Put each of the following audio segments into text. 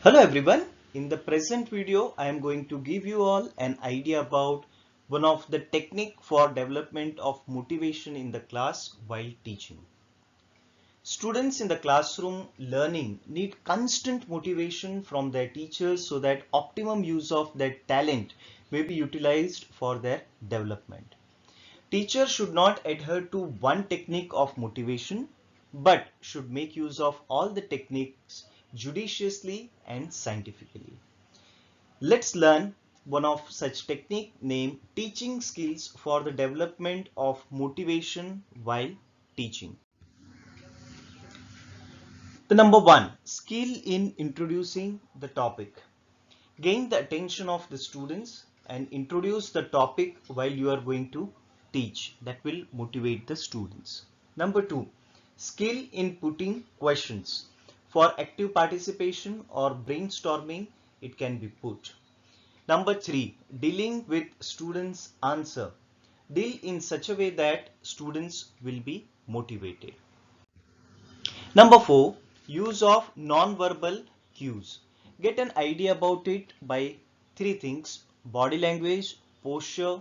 Hello everyone. In the present video, I am going to give you all an idea about one of the technique for development of motivation in the class while teaching. Students in the classroom learning need constant motivation from their teachers so that optimum use of their talent may be utilized for their development. Teachers should not adhere to one technique of motivation, but should make use of all the techniques judiciously and scientifically. Let's learn one of such technique named teaching skills for the development of motivation while teaching. The number one, skill in introducing the topic. Gain the attention of the students and introduce the topic while you are going to teach. That will motivate the students. Number two, skill in putting questions. For active participation or brainstorming, it can be put. Number three, dealing with students' answer. Deal in such a way that students will be motivated. Number four, use of non-verbal cues. Get an idea about it by three things: body language, posture,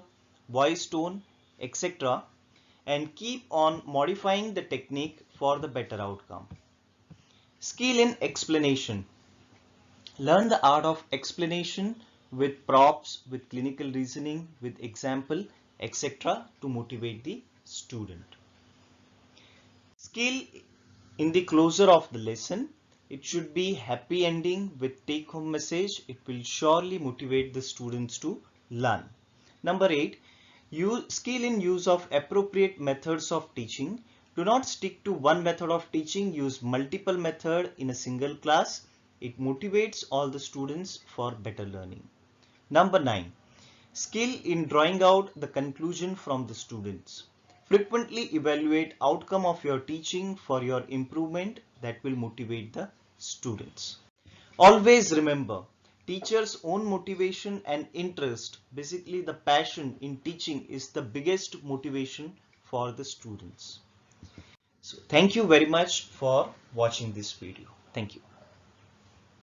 voice tone, etc. and keep on modifying the technique for the better outcome. Skill in explanation. Learn the art of explanation with props, with clinical reasoning, with example, etc. to motivate the student. Skill in the closure of the lesson. It should be happy ending with take home message. It will surely motivate the students to learn. Number 8, skill in use of appropriate methods of teaching. Do not stick to one method of teaching. Use multiple methods in a single class. It motivates all the students for better learning. Number 9, skill in drawing out the conclusion from the students. Frequently evaluate outcome of your teaching for your improvement. That will motivate the students. Always remember, teachers' own motivation and interest, basically the passion in teaching, is the biggest motivation for the students. So thank you very much for watching this video. Thank you.